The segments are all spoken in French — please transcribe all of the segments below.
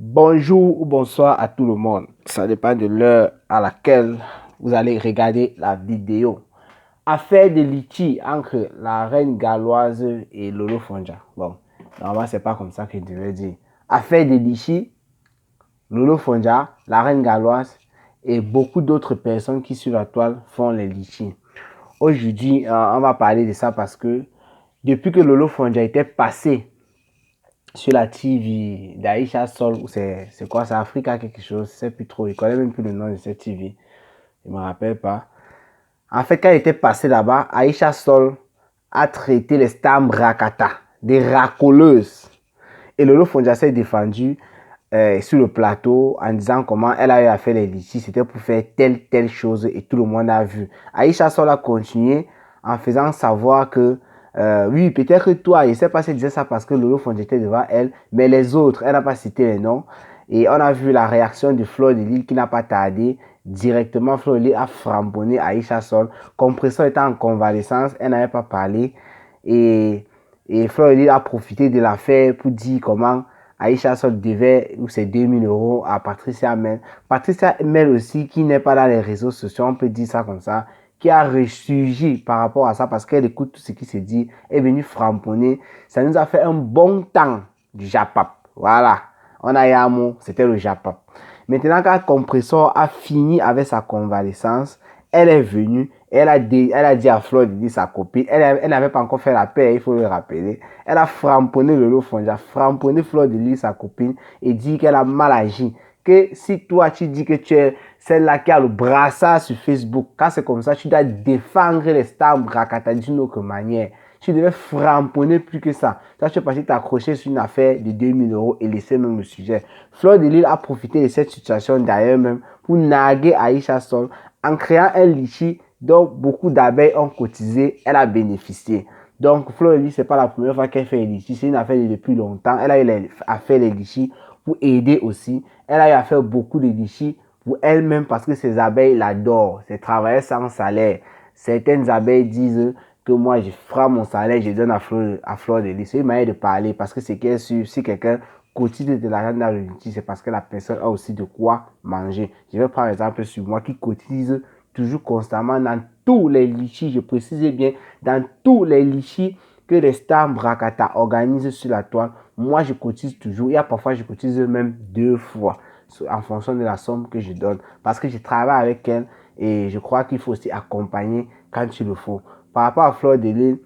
Bonjour ou bonsoir à tout le monde. Ça dépend de l'heure à laquelle vous allez regarder la vidéo. Affaire de litige entre la reine galloise et Lolo Fonja. Bon, normalement, c'est pas comme ça que je devais dire. Affaire de litige, Lolo Fonja, la reine galloise et beaucoup d'autres personnes qui sur la toile font les litiges. Aujourd'hui, on va parler de ça parce que depuis que Lolo Fonja était passé sur la TV d'Aïcha Sol, ou c'est quoi, c'est Africa quelque chose, je sais plus trop, je connais même plus le nom de cette TV, je me rappelle pas. En fait, quand il était passé là-bas, Aïcha Sol a traité les stars Rakata, des racoleuses. Et Lolo Fonja s'est défendu sur le plateau en disant comment elle a eu à faire les litiges, c'était pour faire telle chose et tout le monde a vu. Aïcha Sol a continué en faisant savoir que oui, peut-être que toi, je ne sais pas si elle disait ça parce que Lolo Fonja était devant elle, mais les autres, elle n'a pas cité les noms. Et on a vu la réaction de Fleur de Lille qui n'a pas tardé. Directement, Fleur de Lille a framponné Aïcha Sol. Compressor était en convalescence, elle n'avait pas parlé. Et, et Fleur de Lille a profité de l'affaire pour dire comment Aïcha Sol devait ses 2000 euros à Patricia Mel. Patricia Mel aussi, qui n'est pas dans les réseaux sociaux, on peut dire ça comme ça, qui a ressurgi par rapport à ça parce qu'elle écoute tout ce qui se dit, est venue framponner. Ça nous a fait un bon temps du Japap. Voilà. On a eu un mot, c'était le Japap. Maintenant quand Compressor a fini avec sa convalescence, elle est venue, elle a dit à Fleur de dire sa copine, elle n'avait pas encore fait la paix, il faut le rappeler. Elle a framponné Lolo Fonja, framponné Fleur de Lille, sa copine, et dit qu'elle a mal agi. Que si toi tu dis que tu es celle-là qui a le brassard sur Facebook, quand c'est comme ça, tu dois défendre les stars Brakata d'une autre manière. Tu devais framponner plus que ça. Toi, tu es parti t'accrocher sur une affaire de 2000 euros et laisser même le sujet. Fleur de Lille a profité de cette situation d'ailleurs même pour narguer Aïcha Sol en créant un litchi dont beaucoup d'abeilles ont cotisé. Elle a bénéficié. Donc, Fleur de Lille, ce n'est pas la première fois qu'elle fait les litchis. C'est une affaire depuis longtemps. Elle a eu à faire les litchis pour aider aussi. Elle a eu à faire beaucoup de litchis pour elle-même parce que ses abeilles l'adorent. C'est travailler sans salaire. Certaines abeilles disent que moi, je ferai mon salaire, je donne à Fleur de Lys. C'est une manière de parler parce que c'est qu'elle sûr, si quelqu'un cotise de l'argent dans le litige, c'est parce que la personne a aussi de quoi manger. Je vais prendre exemple sur moi qui cotise toujours constamment dans tous les litiges, je précise bien, dans tous les litiges que les stars Brakata organisent sur la toile. Moi, je cotise toujours. Il y a parfois, je cotise même 2 fois en fonction de la somme que je donne. Parce que je travaille avec elle et je crois qu'il faut aussi accompagner quand il le faut. Par rapport à Fleur de Lille,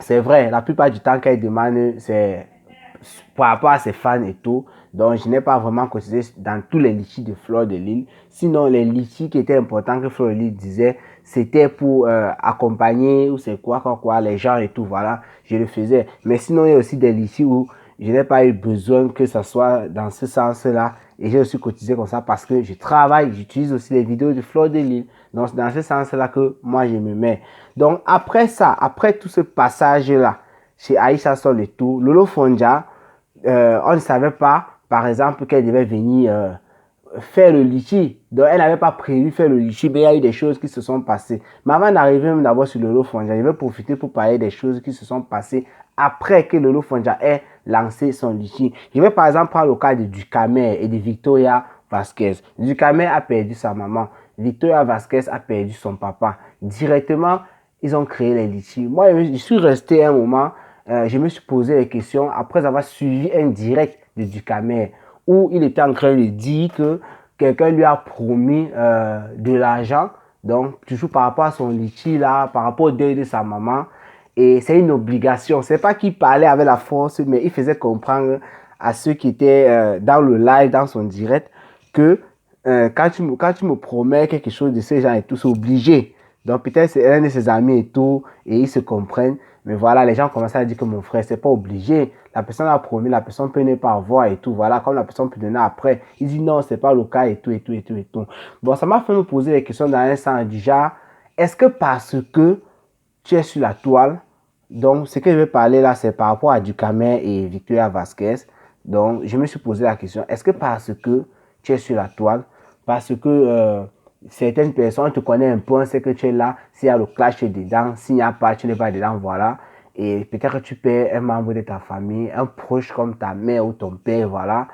c'est vrai, la plupart du temps qu'elle demande, c'est par rapport à ses fans et tout. Donc, je n'ai pas vraiment cotisé dans tous les litiges de Fleur de Lille. Sinon, les litiges qui étaient importants que Fleur de Lille disait, c'était pour accompagner ou c'est quoi, les gens et tout, voilà, je le faisais. Mais sinon, il y a aussi des litiges où je n'ai pas eu besoin que ça soit dans ce sens-là. Et j'ai aussi cotisé comme ça parce que je travaille, j'utilise aussi les vidéos de Fleur de Lille. Donc, c'est dans ce sens-là que moi, je me mets. Donc, après ça, après tout ce passage-là, chez Aïcha Sol et tout, Lolo Fonja, on ne savait pas, par exemple, qu'elle devait venir faire le litchi. Donc, elle n'avait pas prévu faire le litchi, mais il y a eu des choses qui se sont passées. Mais avant d'arriver même d'abord sur Lolo Fonja, je vais profiter pour parler des choses qui se sont passées après que Lolo Fonja ait lancé son litchi. Je vais par exemple prendre le cas de Ducamer et de Victoria Vasquez. Ducamer a perdu sa maman. Victoria Vasquez a perdu son papa. Directement, ils ont créé les litchis. Moi, je suis resté un moment, je me suis posé les questions après avoir suivi un direct de Ducamer où il était en train de dire que quelqu'un lui a promis de l'argent, donc toujours par rapport à son litchi là, par rapport au deuil de sa maman. Et c'est une obligation. C'est pas qu'il parlait avec la force, mais il faisait comprendre à ceux qui étaient dans le live, dans son direct, que quand tu me promets quelque chose de ces gens et tout, c'est obligé. Donc peut-être c'est un de ses amis et tout, et ils se comprennent. Mais voilà, les gens commencent à dire que mon frère, c'est pas obligé. La personne a promis, la personne peut ne pas avoir et tout. Voilà, comme la personne peut donner après. Il dit non, c'est pas le cas et tout, et tout, et tout, et tout. Bon, ça m'a fait me poser des questions dans un sens du genre, est-ce que parce que tu es sur la toile, donc ce que je vais parler là, c'est par rapport à Ducamer et Victoria Vasquez. Donc, je me suis posé la question, est-ce que parce que tu es sur la toile, parce que certaines personnes te connaissent un peu, on sait que tu es là, s'il y a le clash, tu es dedans, s'il n'y a pas, tu n'es pas dedans, voilà. Et peut-être que tu perds un membre de ta famille, un proche comme ta mère ou ton père, voilà.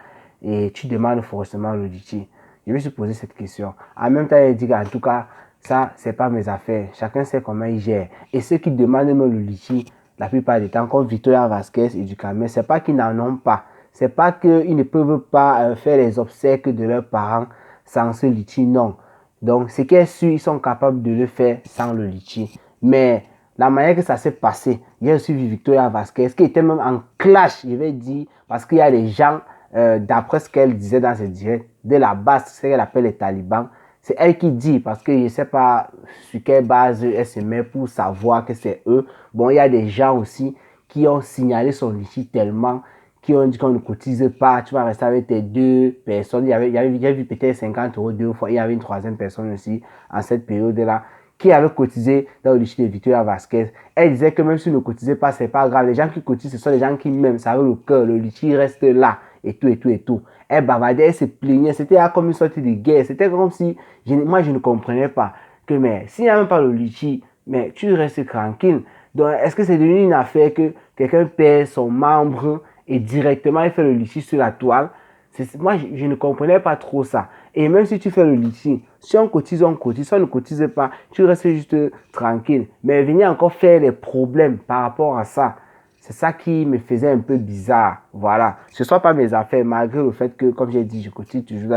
et tu demandes forcément le litchi? Je me suis posé cette question. En même temps, il dit qu'en tout cas, ça, c'est pas mes affaires. Chacun sait comment il gère. Et ceux qui demandent même le litchi, la plupart du temps, comme Victoria Vasquez et du Cameroun, c'est pas qu'ils n'en ont pas. C'est pas qu'ils ne peuvent pas faire les obsèques de leurs parents sans ce litchi, non. Donc, ce qui est sûr, ils sont capables de le faire sans le litchi. Mais la manière que ça s'est passé, j'ai aussi vu Victoria Vasquez qui était même en clash, je vais dire, parce qu'il y a des gens, d'après ce qu'elle disait dans ses directs, de la base, c'est ce qu'elle appelle les talibans. C'est elle qui dit, parce que je ne sais pas sur quelle base elle se met pour savoir que c'est eux. Bon, il y a des gens aussi qui ont signalé son litchi tellement, qui ont dit qu'on ne cotise pas, tu vas rester avec tes deux personnes. J'ai vu peut-être 50 € deux fois. Il y avait une troisième personne aussi en cette période-là qui avait cotisé dans le litchi de Victoria Vasquez. Elle disait que même si ne cotisait pas, c'est pas grave. Les gens qui cotisent, ce sont les gens qui m'aiment. Ça veut le cœur. Le litchi reste là. Et tout, et tout, et tout. Elle bavardait, elle se plaignait. C'était comme une sorte de guerre. C'était comme si, moi, je ne comprenais pas que, mais s'il n'y a même pas le litchi, mais tu restes tranquille. Donc, est-ce que c'est devenu une affaire que quelqu'un paie son membre et directement il fait le litchi sur la toile? Moi, je ne comprenais pas trop ça. Et même si tu fais le litchi, si on cotise, on cotise. Si on ne cotise pas, tu restes juste tranquille. Mais venir encore faire des problèmes par rapport à ça, c'est ça qui me faisait un peu bizarre. Voilà. Ce ne sont pas mes affaires, malgré le fait que, comme j'ai dit, je cotise toujours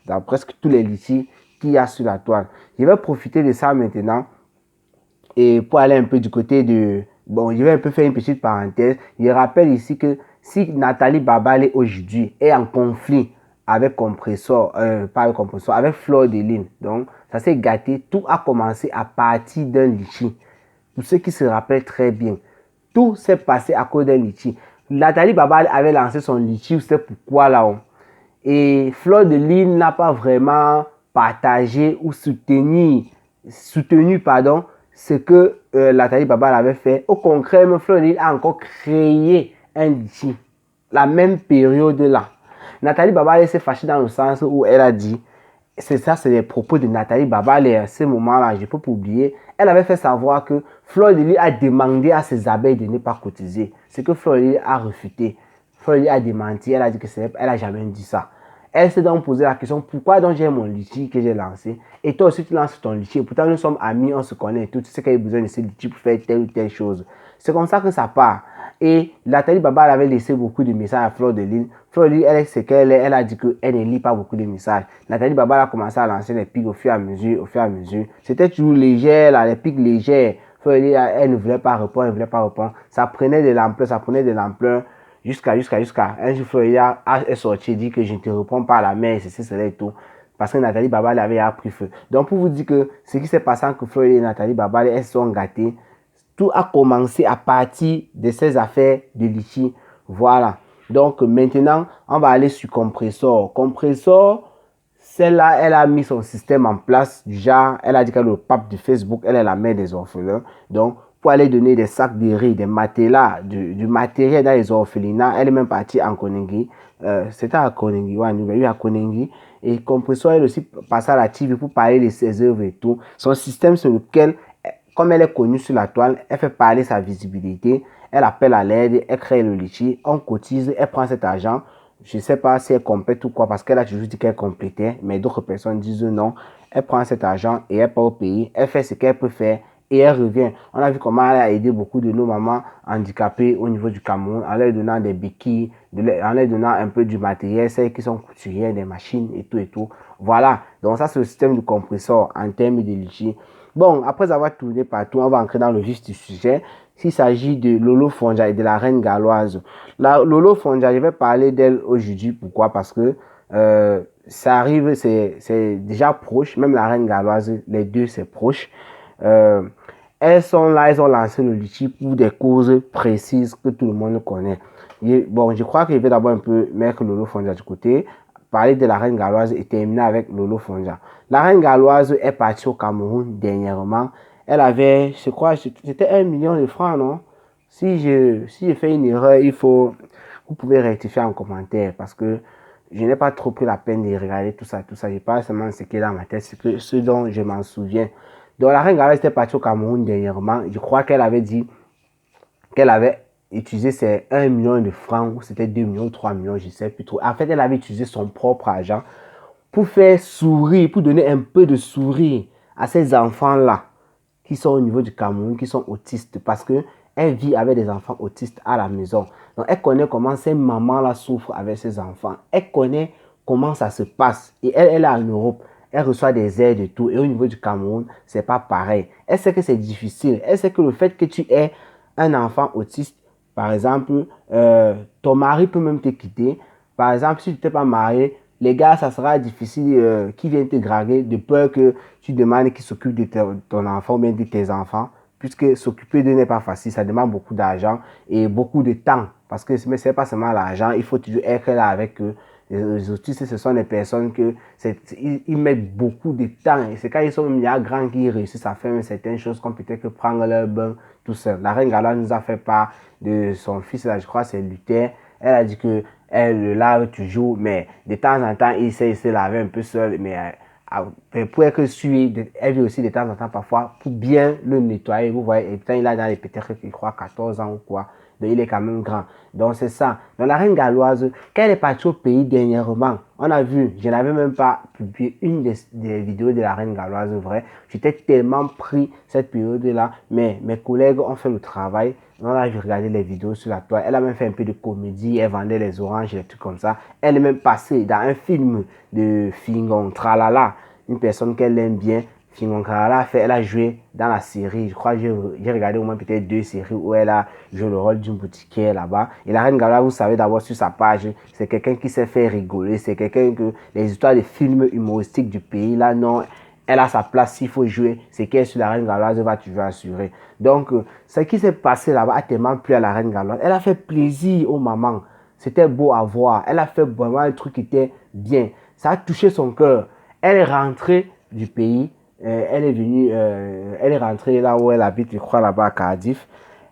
dans presque tous les litchis qu'il y a sur la toile. Je vais profiter de ça maintenant. Et pour aller un peu du côté de... Bon, je vais un peu faire une petite parenthèse. Je rappelle ici que si Nathalie Babale aujourd'hui est en conflit avec Compressor, pas avec Compressor, avec Fleur de Lune, donc ça s'est gâté. Tout a commencé à partir d'un litchi. Pour ceux qui se rappellent très bien, tout s'est passé à cause d'un litchi. Nathalie Babale avait lancé son litchi, c'est pourquoi là-haut. Et Fleur de Lune n'a pas vraiment partagé ou soutenu ce que Nathalie Babale avait fait. Au concret, Fleur de Lune a encore créé un litchi. La même période là. Nathalie Babale s'est fâchée dans le sens où elle a dit, c'est ça, c'est les propos de Nathalie Babale à ce moment-là, je ne peux pas oublier. Elle avait fait savoir que Fleur de Lune a demandé à ses abeilles de ne pas cotiser. Ce que Fleur de Lune a refuté. Fleur de Lune a démenti, elle a dit que elle n'a jamais dit ça. Elle s'est donc posé la question, pourquoi donc j'ai mon litchi que j'ai lancé et toi aussi tu lances ton litchi. Pourtant nous sommes amis, on se connaît et tout. Tu sais qu'il y a besoin de ce litchi pour faire telle ou telle chose. C'est comme ça que ça part. Et Nathalie Babale avait laissé beaucoup de messages à Fleur de Lune. Fleur de Lune, elle sait qu'elle est, elle a dit qu'elle ne lit pas beaucoup de messages. Nathalie Babale a commencé à lancer les pics au fur et à mesure, C'était toujours léger, là, les pics légers. Fleur de Lune, elle ne voulait pas répondre, Ça prenait de l'ampleur. Jusqu'à un jour, Fleur est sorti, dit que je ne te réponds pas à la main, c'est et tout. Parce que Nathalie Babale avait appris feu. Donc, pour vous dire que ce qui s'est passé entre Fleur et Nathalie Babale, elles sont gâtées. Tout a commencé à partir de ces affaires de litchi. Voilà. Donc, maintenant, on va aller sur Compressor. Compressor, celle-là, elle a mis son système en place. Déjà, elle a dit qu'elle est le pape de Facebook. Elle est la mère des orphelins. Donc, pour aller donner des sacs de riz, des matelas, du matériel dans les orphelinats. Elle est même partie en Konengi. C'était à Konengi, ouais, nous eu à Konengi. Et Compressor, elle aussi passée à la TV pour parler de ses œuvres et tout. Son système sur lequel, comme elle est connue sur la toile, elle fait parler sa visibilité. Elle appelle à l'aide, elle crée le litchi, on cotise, elle prend cet argent. Je ne sais pas si elle complète ou quoi, parce qu'elle a toujours dit qu'elle complétait, mais d'autres personnes disent non. Elle prend cet argent et elle part au pays, elle fait ce qu'elle peut faire. Et elle revient. On a vu comment elle a aidé beaucoup de nos mamans handicapées au niveau du Cameroun en leur donnant des béquilles, en leur donnant un peu du matériel, celles qui sont couturières, des machines et tout et tout. Voilà. Donc ça, c'est le système du compresseur en termes de litchi. Bon, après avoir tourné partout, on va entrer dans le vif du sujet. S'il s'agit de Lolo Fonja et de la reine galloise. Lolo Fonja, je vais parler d'elle aujourd'hui. Pourquoi? Parce que ça arrive, c'est déjà proche. Même la reine galloise, les deux, c'est proche. Elles sont là, elles ont lancé le litchi pour des causes précises que tout le monde connaît. Bon, je crois que je vais d'abord un peu mettre Lolo Fonja du côté, parler de la reine galloise et terminer avec Lolo Fonja. La reine galloise est partie au Cameroun dernièrement. Elle avait, je crois, c'était 1 million de francs, non? Si je fais une erreur, vous pouvez rectifier en commentaire parce que je n'ai pas trop pris la peine de regarder tout ça. Je parle seulement de ce qui est dans ma tête, ce dont je m'en souviens. Donc la reine galloise était partie au Cameroun dernièrement. Je crois qu'elle avait dit qu'elle avait utilisé c'est 1 million de francs, ou c'était 2 millions, 3 millions, je ne sais plus trop. En fait, elle avait utilisé son propre argent pour faire sourire, pour donner un peu de sourire à ces enfants-là qui sont au niveau du Cameroun, qui sont autistes, parce que elle vit avec des enfants autistes à la maison. Donc, elle connaît comment ces mamans-là souffrent avec ces enfants. Elle connaît comment ça se passe. Et elle est en Europe. Elle reçoit des aides et tout. Et au niveau du Cameroun, c'est pas pareil. Elle sait que c'est difficile. Elle sait que le fait que tu aies un enfant autiste, par exemple, ton mari peut même te quitter. Par exemple, si tu n'es pas marié, les gars, ça sera difficile qui viennent te draguer de peur que tu demandes qu'ils s'occupent de ton enfant ou bien de tes enfants, puisque s'occuper d'eux n'est pas facile, ça demande beaucoup d'argent et beaucoup de temps. Parce que ce n'est pas seulement l'argent, il faut toujours être là avec eux. Les autistes, ce sont des personnes ils mettent beaucoup de temps. Et c'est quand ils sont mis à grands qu'ils réussissent à faire certaines choses, comme peut-être que prendre leur bain tout seul. La reine Gala nous a fait part de son fils, là, je crois c'est Luther. Elle a dit que elle le lave toujours, mais de temps en temps, il sait se laver un peu seul. Mais pour être sûr, elle vit aussi de temps en temps parfois pour bien le nettoyer. Vous voyez, et putain, il a dans les peut-être, je crois, 14 ans ou quoi. Donc, il est quand même grand. Donc, c'est ça. Donc, la reine galloise, quand elle est partie au pays dernièrement, on a vu, je n'avais même pas publié une des vidéos de la reine galloise, vrai. J'étais tellement pris cette période-là, mais mes collègues ont fait le travail. On a regardé les vidéos sur la toile. Elle a même fait un peu de comédie. Elle vendait les oranges et des trucs comme ça. Elle est même passée dans un film de Fingon Tralala. Une personne qu'elle aime bien. Fingon Tralala, elle a joué dans la série. Je crois que j'ai regardé au moins peut-être 2 séries où elle a joué le rôle d'une boutiquière là-bas. Et la reine Gala, vous savez d'abord sur sa page, c'est quelqu'un qui s'est fait rigoler. C'est quelqu'un que les histoires de films humoristiques du pays, là, non. Elle a sa place, s'il faut jouer, c'est qu'elle sur la reine galloise va toujours assurer. Donc, ce qui s'est passé là-bas a tellement plu à la reine galloise. Elle a fait plaisir aux mamans. C'était beau à voir. Elle a fait vraiment un truc qui était bien. Ça a touché son cœur. Elle est rentrée du pays. Elle est venue, elle est rentrée là où elle habite, je crois là-bas à Cardiff,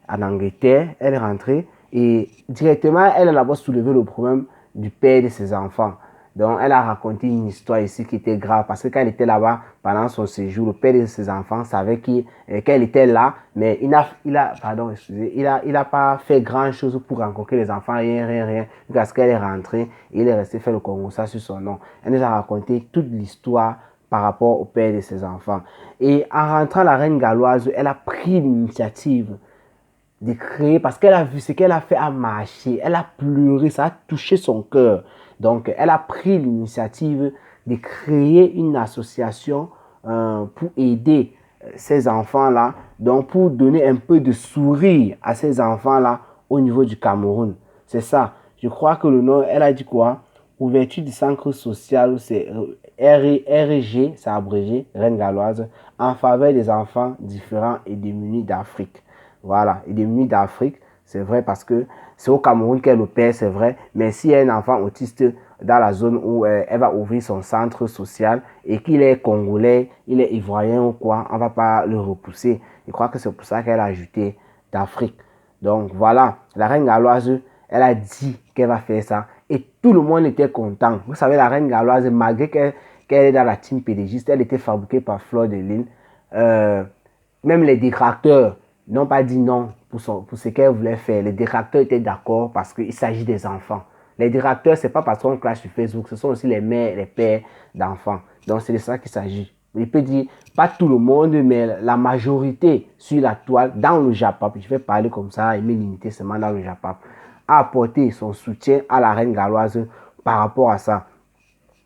en Angleterre. Elle est rentrée et directement, elle a là-bas soulevé le problème du père de ses enfants. Donc, elle a raconté une histoire ici qui était grave parce que quand elle était là-bas pendant son séjour, le père de ses enfants savait qu'elle était là, mais il a pas fait grand-chose pour rencontrer les enfants, rien. Parce qu'elle est rentrée et il est resté faire le Congo ça sur son nom. Elle nous a raconté toute l'histoire par rapport au père de ses enfants. Et en rentrant, la reine galloise, elle a pris l'initiative de créer, parce qu'elle a vu ce qu'elle a fait à marcher, elle a pleuré, ça a touché son cœur. Donc, elle a pris l'initiative de créer une association pour aider ces enfants-là, donc pour donner un peu de sourire à ces enfants-là au niveau du Cameroun. C'est ça. Je crois que le nom, elle a dit quoi? Ouverture du centre social, c'est RG, c'est abrégé, Reine Galloise, en faveur des enfants différents et démunis d'Afrique. Voilà, et démunis d'Afrique, c'est vrai parce que c'est au Cameroun qu'elle opère, c'est vrai. Mais s'il y a un enfant autiste dans la zone où elle va ouvrir son centre social et qu'il est congolais, il est ivoirien ou quoi, on ne va pas le repousser. Je crois que c'est pour ça qu'elle a ajouté d'Afrique. Donc voilà, la reine galloise, elle a dit qu'elle va faire ça. Et tout le monde était content. Vous savez, la reine galloise, malgré qu'elle est dans la team pédégiste, elle était fabriquée par Fleur de Lille. Même les détracteurs n'ont pas dit non pour ce qu'elle voulait faire. Les détracteurs étaient d'accord parce qu'il s'agit des enfants. Les détracteurs, ce n'est pas parce qu'on clash sur Facebook, ce sont aussi les mères et les pères d'enfants. Donc c'est de ça qu'il s'agit. Il peut dire, pas tout le monde, mais la majorité sur la toile, dans le Japap, je vais parler comme ça et me limiter seulement dans le Japap, a apporté son soutien à la reine galloise par rapport à ça.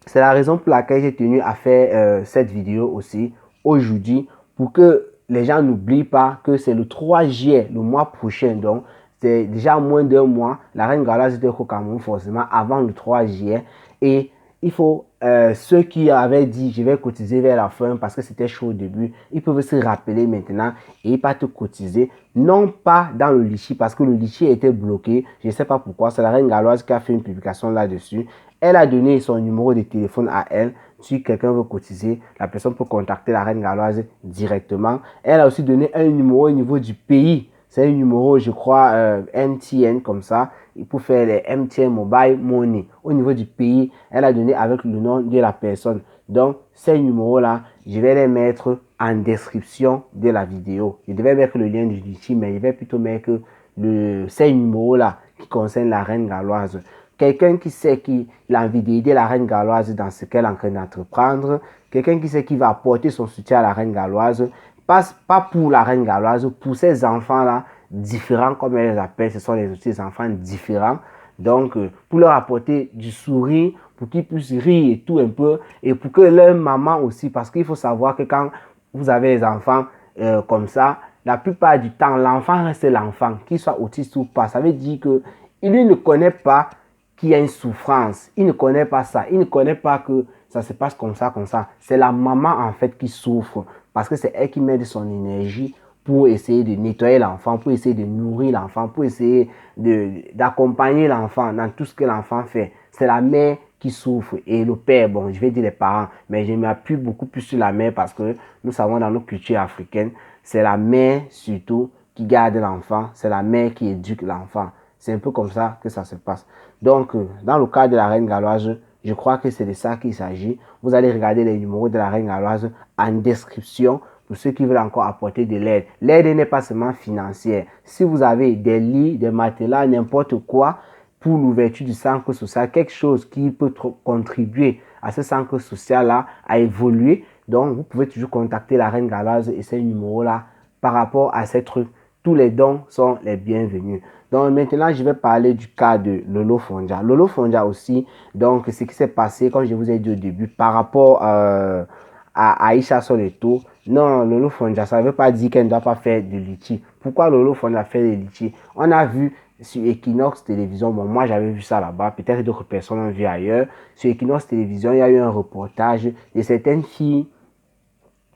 C'est la raison pour laquelle j'ai tenu à faire cette vidéo aussi aujourd'hui, pour que les gens n'oublient pas que c'est le 3 juillet, le mois prochain. Donc, c'est déjà moins d'un mois. La reine galloise était au Cameroun forcément avant le 3 juillet. Et il faut, ceux qui avaient dit je vais cotiser vers la fin parce que c'était chaud au début, ils peuvent se rappeler maintenant et pas te cotiser. Non pas dans le Litchi parce que le Litchi était bloqué. Je ne sais pas pourquoi. C'est la reine galloise qui a fait une publication là-dessus. Elle a donné son numéro de téléphone à elle. Si quelqu'un veut cotiser, la personne peut contacter la reine galloise directement. Elle a aussi donné un numéro au niveau du pays. C'est un numéro, je crois, MTN comme ça. Il peut faire les MTN Mobile Money. Au niveau du pays, elle a donné avec le nom de la personne. Donc, ces numéros-là, je vais les mettre en description de la vidéo. Je devais mettre le lien du Litchi, mais je vais plutôt mettre ces numéros-là qui concernent la reine galloise. Quelqu'un qui sait qu'il a envie d'aider la reine galloise dans ce qu'elle est en train d'entreprendre. Quelqu'un qui sait qu'il va apporter son soutien à la reine galloise. Pas pour la reine galloise, pour ces enfants-là, différents comme elle les appelle, ce sont des enfants différents. Donc, pour leur apporter du sourire, pour qu'ils puissent rire et tout un peu, et pour que leur maman aussi, parce qu'il faut savoir que quand vous avez les enfants comme ça, la plupart du temps, l'enfant reste l'enfant, qu'il soit autiste ou pas. Ça veut dire que lui ne connaît pas qu'il y a une souffrance. Il ne connaît pas ça. Il ne connaît pas que ça se passe comme ça, comme ça. C'est la maman en fait qui souffre parce que c'est elle qui met de son énergie pour essayer de nettoyer l'enfant, pour essayer de nourrir l'enfant, pour essayer d'accompagner l'enfant dans tout ce que l'enfant fait. C'est la mère qui souffre et le père, bon, je vais dire les parents, mais je m'appuie beaucoup plus sur la mère parce que nous savons dans nos cultures africaines, c'est la mère surtout qui garde l'enfant, c'est la mère qui éduque l'enfant. C'est un peu comme ça que ça se passe. Donc, dans le cas de la reine galloise, je crois que c'est de ça qu'il s'agit. Vous allez regarder les numéros de la reine galloise en description pour ceux qui veulent encore apporter de l'aide. L'aide n'est pas seulement financière. Si vous avez des lits, des matelas, n'importe quoi pour l'ouverture du centre social, quelque chose qui peut contribuer à ce centre social-là à évoluer, donc vous pouvez toujours contacter la reine galloise et ces numéros-là par rapport à ces trucs. Tous les dons sont les bienvenus. Donc maintenant, je vais parler du cas de Lolo Fondia. Lolo Fondia aussi, donc ce qui s'est passé, comme je vous ai dit au début, par rapport à Aïcha Soleto. Non, Lolo Fondia, ça ne veut pas dire qu'elle ne doit pas faire de litchi. Pourquoi Lolo Fondia fait de litchi? On a vu sur Equinox Télévision, bon, moi j'avais vu ça là-bas, peut-être d'autres personnes ont vu ailleurs. Sur Equinox Télévision, il y a eu un reportage de certaines filles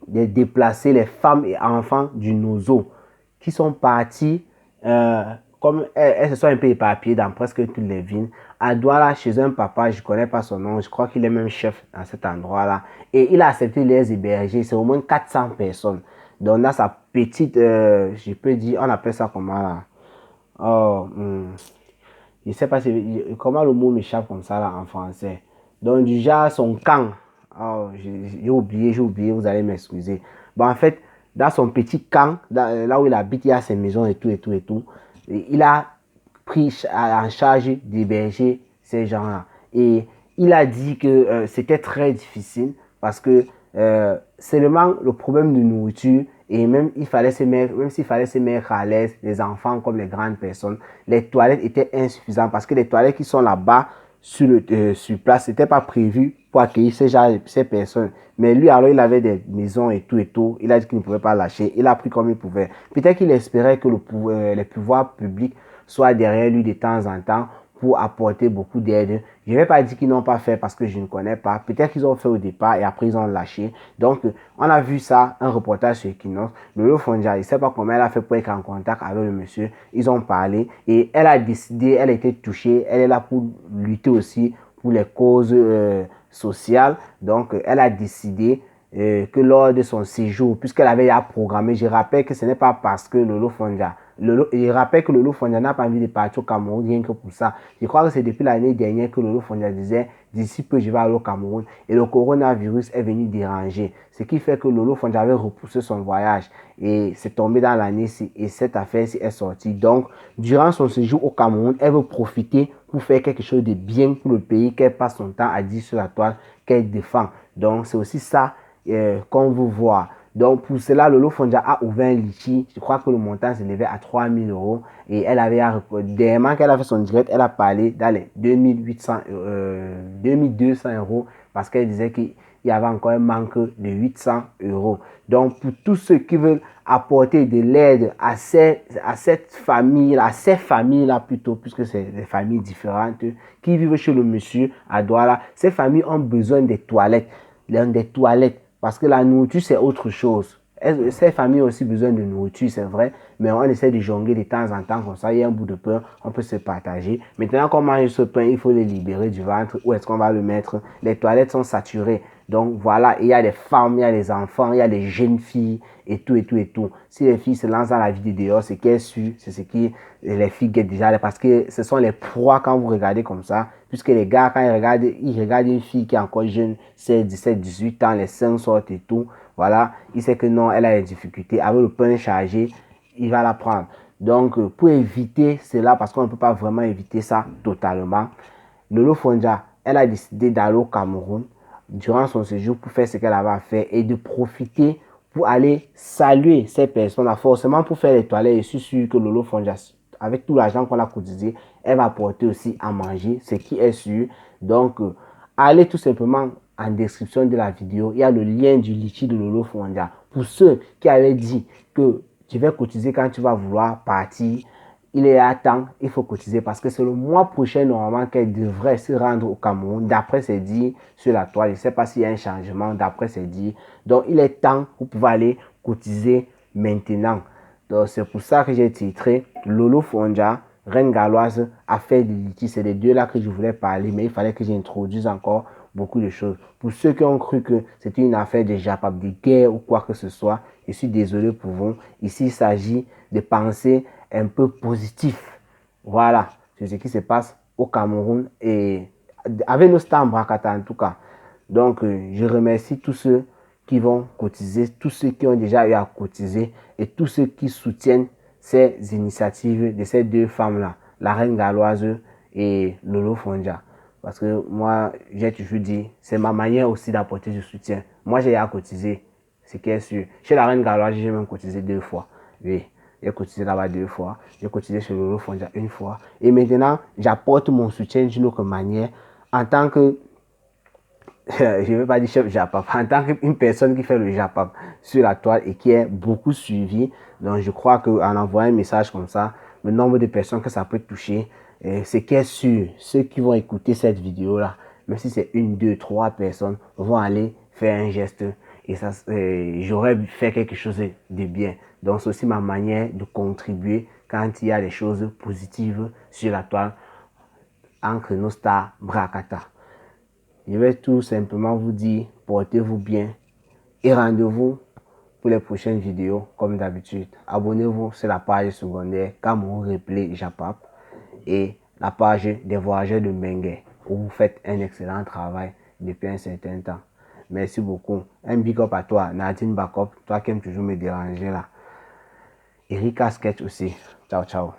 de déplacer les femmes et enfants du Nozo qui sont partis, comme elles se sont un peu éparpillées dans presque toutes les villes, à Douala chez un papa, je ne connais pas son nom, je crois qu'il est même chef dans cet endroit-là, et il a accepté les héberger, c'est au moins 400 personnes. Donc là, sa petite, je peux dire, on appelle ça comment là? Oh, je ne sais pas comment le mot m'échappe comme ça là en français. Donc du genre son camp. Oh, j'ai oublié, vous allez m'excuser. Bon, en fait, dans son petit camp, là où il habite, il y a ses maisons et tout. Et il a pris en charge d'héberger ces gens-là. Et il a dit que c'était très difficile parce que seulement le problème de nourriture et même il fallait se mettre, même s'il fallait se mettre à l'aise, les enfants comme les grandes personnes, les toilettes étaient insuffisantes parce que les toilettes qui sont là-bas sur place, c'était pas prévu pour accueillir ces personnes. Mais lui, alors, il avait des maisons et tout. Il a dit qu'il ne pouvait pas lâcher. Il a pris comme il pouvait. Peut-être qu'il espérait que les pouvoirs publics soient derrière lui de temps en temps pour apporter beaucoup d'aide. Je ne vais pas dire qu'ils n'ont pas fait parce que je ne connais pas. Peut-être qu'ils ont fait au départ et après ils ont lâché. Donc, on a vu ça, un reportage sur Equinox. Lolo Fondia, je ne sais pas comment elle a fait pour être en contact avec le monsieur. Ils ont parlé et elle a décidé, elle a été touchée. Elle est là pour lutter aussi pour les causes sociales. Donc, elle a décidé que lors de son séjour, puisqu'elle avait déjà programmé, je rappelle que ce n'est pas parce que Lolo Fondia, je rappelle que Lolo Fondia n'a pas envie de partir au Cameroun, rien que pour ça. Je crois que c'est depuis l'année dernière que Lolo Fondia disait, d'ici peu je vais aller au Cameroun. Et le coronavirus est venu déranger. Ce qui fait que Lolo Fondia avait repoussé son voyage. Et c'est tombé dans l'année-ci. Et cette affaire-ci est sortie. Donc, durant son séjour au Cameroun, elle veut profiter pour faire quelque chose de bien pour le pays, qu'elle passe son temps à dire sur la toile qu'elle défend. Donc, c'est aussi ça qu'on veut voir. Donc, pour cela, Lolo Fondia a ouvert un litchi. Je crois que le montant s'élevait à 3 000 euros. Et elle avait, dernièrement qu'elle a fait son direct, elle a parlé dans les 2200 euros parce qu'elle disait qu'il y avait encore un manque de 800 euros. Donc, pour tous ceux qui veulent apporter de l'aide à cette famille, à ces familles-là plutôt, puisque c'est des familles différentes qui vivent chez le monsieur à Douala, ces familles ont besoin des toilettes. Des toilettes. Parce que la nourriture, c'est autre chose. Ces familles ont aussi besoin de nourriture, c'est vrai, mais on essaie de jongler de temps en temps, comme ça, il y a un bout de pain, on peut se partager. Maintenant qu'on mange ce pain, il faut le libérer du ventre. Où est-ce qu'on va le mettre? Les toilettes sont saturées. Donc voilà, il y a des femmes, il y a des enfants, il y a des jeunes filles et tout. Si les filles se lancent dans la vie de dehors, c'est qu'elles suent, c'est ce qui les filles guettent déjà, parce que ce sont les proies quand vous regardez comme ça. Puisque les gars, quand ils regardent une fille qui est encore jeune, c'est 17, 18 ans, les seins sortent et tout. Voilà, il sait que non, elle a des difficultés. Avec le pain chargé, il va la prendre. Donc, pour éviter cela, parce qu'on ne peut pas vraiment éviter ça totalement, Lolo Fonja, elle a décidé d'aller au Cameroun durant son séjour pour faire ce qu'elle avait à faire et de profiter pour aller saluer ces personnes-là, forcément pour faire les toilettes. Je suis sûr que Lolo Fonja, avec tout l'argent qu'on a cotisé, elle va apporter aussi à manger, ce qui est sûr. Donc, allez tout simplement en description de la vidéo, il y a le lien du litchi de Lolo Fonja. Pour ceux qui avaient dit que tu vas cotiser quand tu vas vouloir partir, il est à temps, il faut cotiser parce que c'est le mois prochain normalement qu'elle devrait se rendre au Cameroun. D'après c'est dit sur la toile, je ne sais pas s'il y a un changement, d'après c'est dit. Donc il est temps pour pouvoir aller cotiser maintenant. Donc c'est pour ça que j'ai titré Lolo Fonja, Reine Galoise, Affaire de Litchi. C'est les deux là que je voulais parler, mais il fallait que j'introduise encore beaucoup de choses. Pour ceux qui ont cru que c'était une affaire de Japap, de guerre ou quoi que ce soit, je suis désolé pour vous. Ici, il s'agit de penser un peu positif. Voilà, c'est ce qui se passe au Cameroun et avec nos stars en Brakata en tout cas. Donc, je remercie tous ceux qui vont cotiser, tous ceux qui ont déjà eu à cotiser et tous ceux qui soutiennent ces initiatives de ces deux femmes-là, la Reine Galoise et Lolo Fonja. Parce que moi, j'ai toujours dit, c'est ma manière aussi d'apporter du soutien. Moi, j'ai à cotiser, c'est qui est sûr. Chez la Reine Galoise, j'ai même cotisé 2 fois. Oui, j'ai cotisé là-bas 2 fois. J'ai cotisé chez Lolo Fonja 1 fois. Et maintenant, j'apporte mon soutien d'une autre manière en tant que, je ne veux pas dire chef Japap, en tant qu'une personne qui fait le Japap sur la toile et qui est beaucoup suivie. Donc, je crois qu'en envoyant un message comme ça, le nombre de personnes que ça peut toucher, c'est qui est sûr, ceux qui vont écouter cette vidéo-là, même si c'est 1, 2, 3 personnes, vont aller faire un geste et ça, j'aurais fait quelque chose de bien. Donc, c'est aussi ma manière de contribuer quand il y a des choses positives sur la toile entre nos stars Brakata. Je vais tout simplement vous dire, portez-vous bien et rendez-vous pour les prochaines vidéos comme d'habitude. Abonnez-vous sur la page secondaire Cameroun Replay Japap et la page des voyageurs de Mengue où vous faites un excellent travail depuis un certain temps. Merci beaucoup. Un big up à toi, Nadine Bakop, toi qui aimes toujours me déranger là. Erika Sketch aussi. Ciao, ciao.